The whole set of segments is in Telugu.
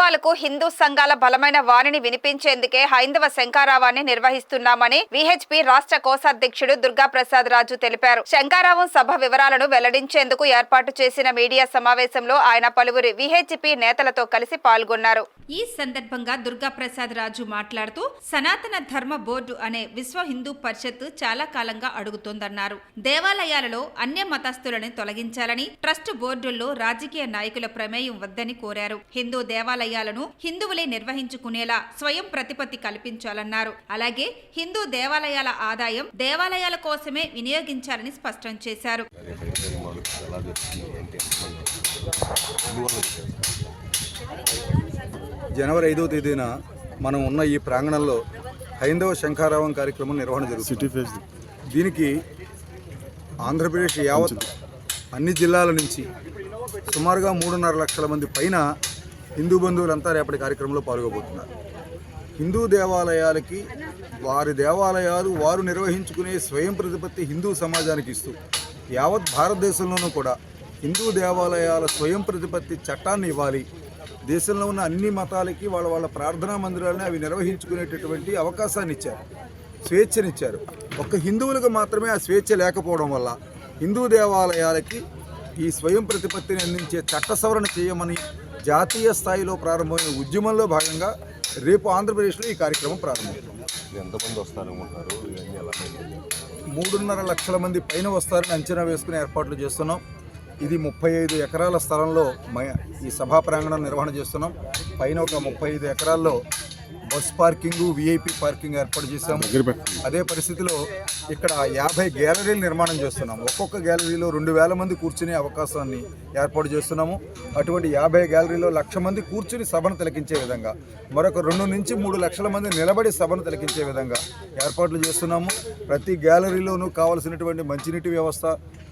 ప్రభుత్వాలకు హిందూ సంఘాల బలమైన వాణిని వినిపించేందుకే హైందవ శంఖారావాన్ని నిర్వహిస్తున్నామని విహెచ్పి రాష్ట్ర కోశాధ్యక్షుడు దుర్గాప్రసాద్ రాజు తెలిపారు. శంఖారావం సభ వివరాలను వెల్లడించేందుకు ఏర్పాటు చేసిన మీడియా సమావేశంలో ఆయన పలువురు విహెచ్పి నేతలతో కలిసి పాల్గొన్నారు. ఈ సందర్భంగా దుర్గాప్రసాద్ రాజు మాట్లాడుతూ సనాతన ధర్మ బోర్డు అనే విశ్వ హిందూ పరిషత్ చాలా కాలంగా అడుగుతోందన్నారు. దేవాలయాలలో అన్య మతస్థులను తొలగించాలని, ట్రస్ట్ బోర్డుల్లో రాజకీయ నాయకుల ప్రమేయం వద్దని కోరారు. హిందూ దేవాలయాలను హిందువులే నిర్వహించుకునేలా స్వయం ప్రతిపత్తి కల్పించాలన్నారు. అలాగే హిందూ దేవాలయాల ఆదాయం దేవాలయాల కోసమే వినియోగించాలని స్పష్టం చేశారు. జనవరి 5వ తేదీన మనం ఉన్న ఈ ప్రాంగణంలో హైందవ శంఖారావం కార్యక్రమం నిర్వహణ జరుగుతుంది. దీనికి ఆంధ్రప్రదేశ్ యావత్ అన్ని జిల్లాల నుంచి సుమారుగా 3.5 లక్షల మంది పైన హిందూ బంధువులంతా రేపటి కార్యక్రమంలో పాల్గొబోతున్నారు. హిందూ దేవాలయాలకి వారి దేవాలయాలు వారు నిర్వహించుకునే స్వయం ప్రతిపత్తి హిందూ సమాజానికి ఇస్తూ యావత్ భారతదేశంలోనూ కూడా హిందూ దేవాలయాల స్వయం ప్రతిపత్తి చట్టాన్ని ఇవ్వాలి. దేశంలో ఉన్న అన్ని మతాలకి వాళ్ళ ప్రార్థనా మందిరాలని అవి నిర్వహించుకునేటటువంటి అవకాశాన్ని ఇచ్చారు, స్వేచ్ఛనిచ్చారు. ఒక్క హిందువులకు మాత్రమే ఆ స్వేచ్ఛ లేకపోవడం వల్ల హిందూ దేవాలయాలకి ఈ స్వయం ప్రతిపత్తిని అందించే చట్ట సవరణ చేయమని జాతీయ స్థాయిలో ప్రారంభమైన ఉద్యమంలో భాగంగా రేపు ఆంధ్రప్రదేశ్లో ఈ కార్యక్రమం ప్రారంభమవుతుంది. ఎంతమంది వస్తారనుకుంటారు? 3.5 లక్షల మంది పైన వస్తారని అంచనా వేసుకుని ఏర్పాట్లు చేస్తున్నాం. ఇది 35 ఎకరాల స్థలంలో ఈ సభా ప్రాంగణం నిర్వహణ చేస్తున్నాం. పైన ఒక 35 ఎకరాల్లో బస్ పార్కింగ్, విఐపి పార్కింగ్ ఏర్పాటు చేశాం. అదే పరిస్థితిలో ఇక్కడ 50 గ్యాలరీలు నిర్మాణం చేస్తున్నాము. ఒక్కొక్క గ్యాలరీలో 2,000 మంది కూర్చునే అవకాశాన్ని ఏర్పాటు చేస్తున్నాము. అటువంటి 50 గ్యాలరీలో 1,00,000 మంది కూర్చుని సభను తిలకించే విధంగా, మరొక 2 నుంచి 3 లక్షల మంది నిలబడి సభను తిలకించే విధంగా ఏర్పాట్లు చేస్తున్నాము. ప్రతి గ్యాలరీలోనూ కావలసినటువంటి మంచినీటి వ్యవస్థ,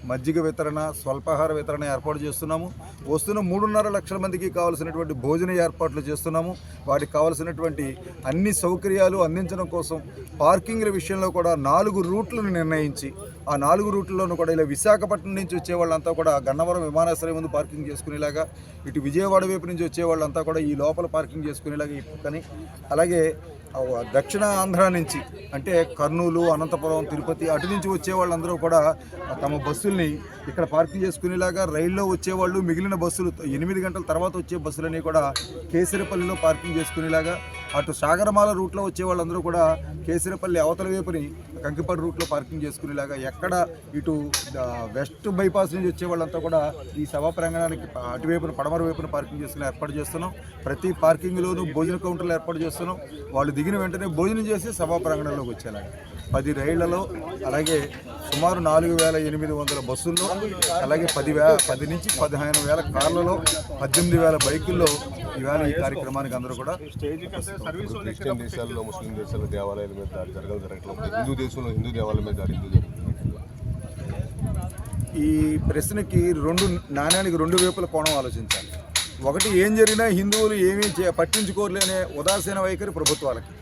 మజ్జిగ వితరణ, స్వల్పాహార వితరణ ఏర్పాటు చేస్తున్నాము. వస్తున్న 3.5 లక్షల మందికి కావలసినటువంటి భోజన ఏర్పాట్లు చేస్తున్నాము. వాటికి కావలసినటువంటి అన్ని సౌకర్యాలు అందించడం కోసం పార్కింగ్ల విషయంలో కూడా 4 రూట్లను నిర్ణయించి ఆ 4 రూట్లలోనూ కూడా ఇలా విశాఖపట్నం నుంచి వచ్చే వాళ్ళంతా కూడా గన్నవరం విమానాశ్రయం ముందు పార్కింగ్ చేసుకునేలాగా, ఇటు విజయవాడ వైపు నుంచి వచ్చే వాళ్ళంతా కూడా ఈ లోపల పార్కింగ్ చేసుకునేలాగా ఈ పక్కని, అలాగే దక్షిణ ఆంధ్ర నుంచి అంటే కర్నూలు, అనంతపురం, తిరుపతి అటు నుంచి వచ్చే వాళ్ళందరూ కూడా తమ బస్సుల్ని ఇక్కడ పార్కింగ్ చేసుకునేలాగా, రైల్లో వచ్చేవాళ్ళు మిగిలిన బస్సులు 8 గంటల తర్వాత వచ్చే బస్సులని కూడా కేసరపల్లిలో పార్కింగ్ చేసుకునేలాగా, అటు సాగరమాల రూట్లో వచ్చే వాళ్ళందరూ కూడా కేసరపల్లి అవతల వైపుని కంకిపాడు రూట్లో పార్కింగ్ చేసుకునేలాగా, ఎక్కడ ఇటు వెస్ట్ బైపాస్ నుంచి వచ్చే వాళ్ళంతా కూడా ఈ సభా ప్రాంగణానికి అటువైపున పడమర వైపున పార్కింగ్ చేసుకుని ఏర్పాటు చేస్తున్నాం. ప్రతి పార్కింగ్లోనూ భోజన కౌంటర్లు ఏర్పాటు చేస్తున్నాం. వాళ్ళు దిగిన వెంటనే భోజనం చేసి సభా ప్రాంగణంలోకి వచ్చేలాగా 10 రైళ్లలో, అలాగే సుమారు 4,800 బస్సుల్లో, అలాగే 10 నుంచి 15,000 కార్లలో, 18,000 బైకుల్లో ఇవాళ ఈ కార్యక్రమానికి అందరూ కూడా. క్రిస్టియన్ దేశాల్లో, ముస్లిం దేశాల్లో దేవాలయాల మీద దాడి జరగట్లేదు. హిందూ దేశంలో హిందూ దేవాలయాల మీద దాడి జరుగుతుంది. ఈ ప్రశ్నకి నాణ్యానికి 2 వైపుల కోణం ఆలోచించాలి. ఒకటి, ఏం జరిగినా హిందువులు ఏమీ పట్టించుకోలేనే ఉదాసీన వైఖరి ప్రభుత్వాలకి.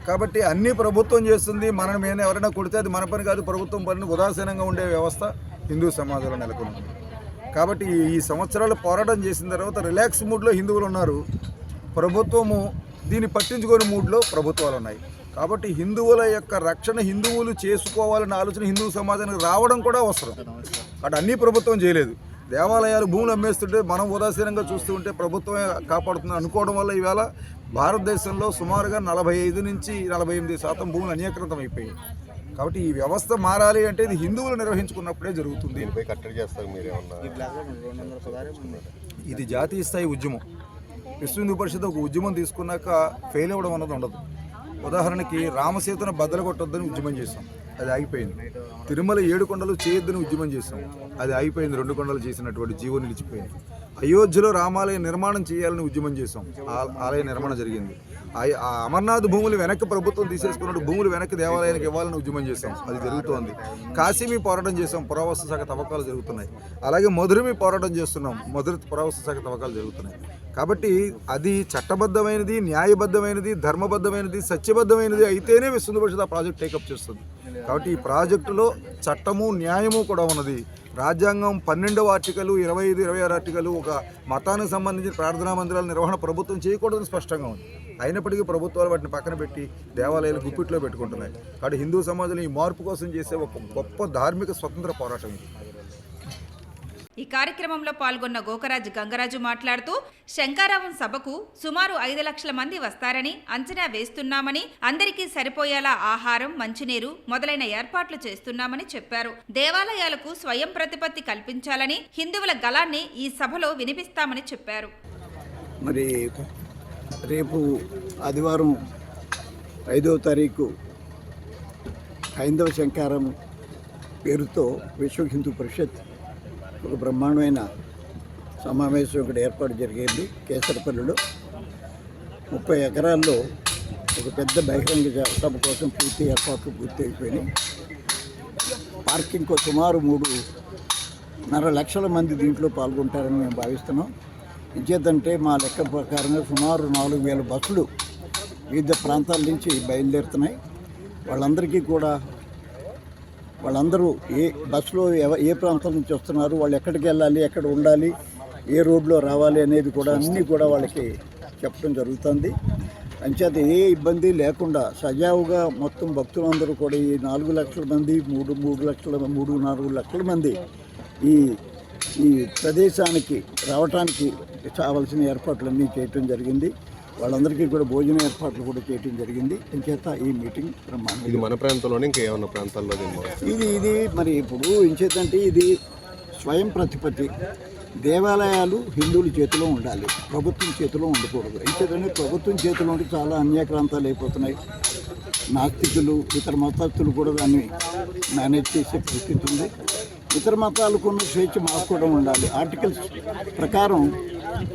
కాబట్టి అన్ని ప్రభుత్వం చేస్తుంది, మన మీద ఎవరైనా కొడితే అది మన పని కాదు, ప్రభుత్వం పనిని ఉదాసీనంగా ఉండే వ్యవస్థ హిందూ సమాజంలో నెలకొంది. కాబట్టి ఈ సంవత్సరాలు పోరాటం చేసిన తర్వాత రిలాక్స్ మూడ్లో హిందువులు ఉన్నారు, ప్రభుత్వము దీన్ని పట్టించుకోని మూడ్లో ప్రభుత్వాలు ఉన్నాయి. కాబట్టి హిందువుల యొక్క రక్షణ హిందువులు చేసుకోవాలన్న ఆలోచన హిందూ సమాజానికి రావడం కూడా అవసరం. అటు అన్నీ ప్రభుత్వం చేయలేదు. దేవాలయాలు భూములు అమ్మేస్తుంటే మనం ఉదాసీనంగా చూస్తూ ఉంటే ప్రభుత్వమే కాపాడుతుంది అనుకోవడం వల్ల ఈవేళ భారతదేశంలో సుమారుగా 45 నుంచి 48% భూములు అన్యాకృతం అయిపోయాయి. కాబట్టి ఈ వ్యవస్థ మారాలి అంటే ఇది హిందువులు నిర్వహించుకున్నప్పుడే జరుగుతుంది. ఇది జాతీయ స్థాయి ఉద్యమం. విశ్వ హిందూ పరిషత్ ఒక ఉద్యమం తీసుకున్నాక ఫెయిల్ అవ్వడం అన్నది ఉండదు. ఉదాహరణకి రామసేతును బద్దలు కొట్టొద్దని ఉద్యమం చేశాం, అది ఆగిపోయింది. తిరుమల 7 కొండలు చేయొద్దని ఉద్యమం చేశాం, అది ఆగిపోయింది. 2 కొండలు చేసినటువంటి జీవో నిలిచిపోయింది. అయోధ్యలో రామాలయ నిర్మాణం చేయాలని ఉద్యమం చేశాం, ఆలయ నిర్మాణం జరిగింది. అమర్నాథ్ భూములు వెనక్కి ప్రభుత్వం తీసేసుకున్నట్టు భూములు వెనక్కి దేవాలయానికి ఇవ్వాలని ఉద్యమం చేశాం, అది జరుగుతోంది. కాశీమి పోరాటం చేశాం, పురావస్తు శాఖ తవ్వకాలు జరుగుతున్నాయి. అలాగే మధురమి పోరాటం చేస్తున్నాం, మధుర పురావస్తు శాఖ తవ్వకాలు జరుగుతున్నాయి. కాబట్టి అది చట్టబద్ధమైనది, న్యాయబద్ధమైనది, ధర్మబద్ధమైనది, సత్యబద్ధమైనది అయితేనే విశ్వ హిందూ పరిషత్ ఆ ప్రాజెక్ట్ టేకప్ చేస్తుంది. కాబట్టి ఈ ప్రాజెక్టులో చట్టము న్యాయము కూడా ఉన్నది. రాజ్యాంగం 12వ ఆర్టికల్ 25, 26 ఆర్టికల్ ఒక మతానికి సంబంధించిన ప్రార్థనా మందిరాల నిర్వహణ ప్రభుత్వం చేయకూడదని స్పష్టంగా ఉంది. అయినప్పటికీ ప్రభుత్వాలు వాటిని పక్కన పెట్టి దేవాలయాలు గుప్పిట్లో పెట్టుకుంటున్నాయి. కాబట్టి హిందూ సమాజంలో ఈ మార్పు కోసం చేసే ఒక గొప్ప ధార్మిక స్వతంత్ర పోరాటం ఇది. ఈ కార్యక్రమంలో పాల్గొన్న గోకరాజు గంగరాజు మాట్లాడుతూ శంకారావం సభకు సుమారు 5 లక్షల మంది వస్తారని అంచనా వేస్తున్నామని, అందరికీ సరిపోయేలా ఆహారం, మంచినీరు మొదలైన ఏర్పాట్లు చేస్తున్నామని చెప్పారు. దేవాలయాలకు స్వయం ప్రతిపత్తి కల్పించాలని, హిందువుల గళాన్ని ఈ సభలో వినిపిస్తామని చెప్పారు. మరి రేపు ఆదివారం 5వ తారీఖు హైందవ శంకారం పేరుతో విశ్వ హిందూ పరిషత్ ఒక బ్రహ్మాండమైన సమావేశం ఇక్కడ ఏర్పాటు జరిగింది. కేసరపల్లిలో 30 ఎకరాల్లో ఒక పెద్ద బహిరంగ సభ కోసం ఏర్పాట్లు పూర్తి అయిపోయినాయి. పార్కింగ్కు సుమారు 3.5 లక్షల మంది దీంట్లో పాల్గొంటారని మేము భావిస్తున్నాం. ఇంకేదంటే మా లెక్క ప్రకారంగా సుమారు 4,000 బస్సులు వివిధ ప్రాంతాల నుంచి బయలుదేరుతున్నాయి. వాళ్ళందరూ ఏ బస్సులో ఏ ప్రాంతం నుంచి వస్తున్నారు, వాళ్ళు ఎక్కడికి వెళ్ళాలి, ఎక్కడ ఉండాలి, ఏ రోడ్లో రావాలి అనేది కూడా అన్నీ కూడా వాళ్ళకి చెప్పడం జరుగుతుంది. అంచేత ఏ ఇబ్బంది లేకుండా సజావుగా మొత్తం భక్తులందరూ కూడా ఈ 4 లక్షల మంది 3-4 లక్షల మంది ఈ ప్రదేశానికి రావడానికి కావాల్సిన ఏర్పాట్లన్నీ చేయటం జరిగింది. వాళ్ళందరికీ కూడా భోజన ఏర్పాట్లు కూడా చేయడం జరిగింది. ఇంచేత ఈ మీటింగ్ బ్రహ్మాండం. ఇది మన ప్రాంతంలోనే ఇంకా ఏమన్నా ప్రాంతాల్లో ఇది మరి ఇప్పుడు ఇంచేతంటే ఇది స్వయం ప్రతిపత్తి. దేవాలయాలు హిందువుల చేతిలో ఉండాలి, ప్రభుత్వం చేతిలో ఉండకూడదు. ఇంచేతంటే ప్రభుత్వం చేతిలో ఉండి చాలా అన్యాక్రాంతాలు అయిపోతున్నాయి. నాస్తికులు, ఇతర మతస్థులు కూడా దాన్ని మేనేజ్ చేసే పరిస్థితి ఉంది. ఇతర మతాలకు ఉన్న స్వేచ్ఛ మాకు కూడా ఉండాలి. ఆర్టికల్స్ ప్రకారం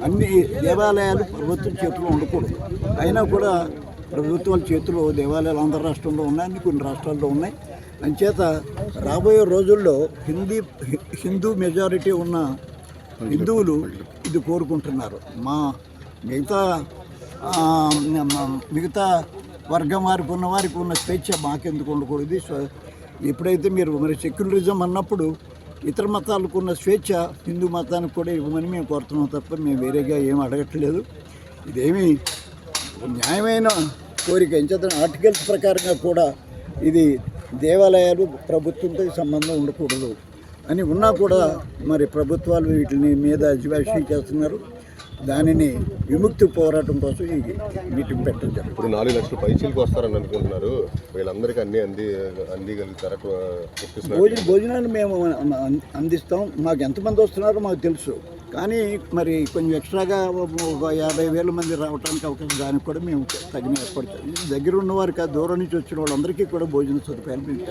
అన్ని దేవాలయాలు ప్రభుత్వం చేతిలో ఉండకూడదు. అయినా కూడా ప్రభుత్వాల చేతిలో దేవాలయాలు ఆంధ్ర రాష్ట్రంలో ఉన్నాయి, కొన్ని రాష్ట్రాల్లో ఉన్నాయి. అంచేత రాబోయే రోజుల్లో హిందూ మెజారిటీ ఉన్న హిందువులు ఇది కోరుకుంటున్నారు. మిగతా వర్గం వారికి ఉన్న స్వేచ్ఛ మాకెందుకు ఉండకూడదు. ఎప్పుడైతే మీరు మరి సెక్యులరిజం అన్నప్పుడు ఇతర మతాలకు ఉన్న స్వేచ్ఛ హిందూ మతానికి కూడా ఇవ్వమని మేము కోరుతున్నాం తప్ప మేము వేరేగా ఏం అడగట్లేదు. ఇదేమీ న్యాయమైన కోరిక. ఎంచేత ఆర్టికల్స్ ప్రకారంగా కూడా ఇది దేవాలయాలు ప్రభుత్వంతో సంబంధం ఉండకూడదు అని ఉన్నా కూడా మరి ప్రభుత్వాలు వీటిని మీద అజమాయిషీ చేస్తున్నారు. దానిని విముక్తి పోరాటం కోసం ఈ మీటింగ్ పెట్టడం జరుగుతుంది. ఇప్పుడు 4 లక్షల పైచీలకు వస్తారని అనుకుంటున్నారు. వీళ్ళందరికీ అందిగలుగుతారా? భోజనాలు మేము అందిస్తాం. మాకు ఎంతమంది వస్తున్నారో మాకు తెలుసు. కానీ మరి కొంచెం ఎక్స్ట్రాగా ఒక 50,000 మంది రావడానికి అవకాశం, దానికి కూడా మేము తగిన ఏర్పాటు చేయాలి. దగ్గర ఉన్నవారికి దూరం నుంచి వచ్చిన వాళ్ళందరికీ కూడా భోజన సదుపాయాలు మేము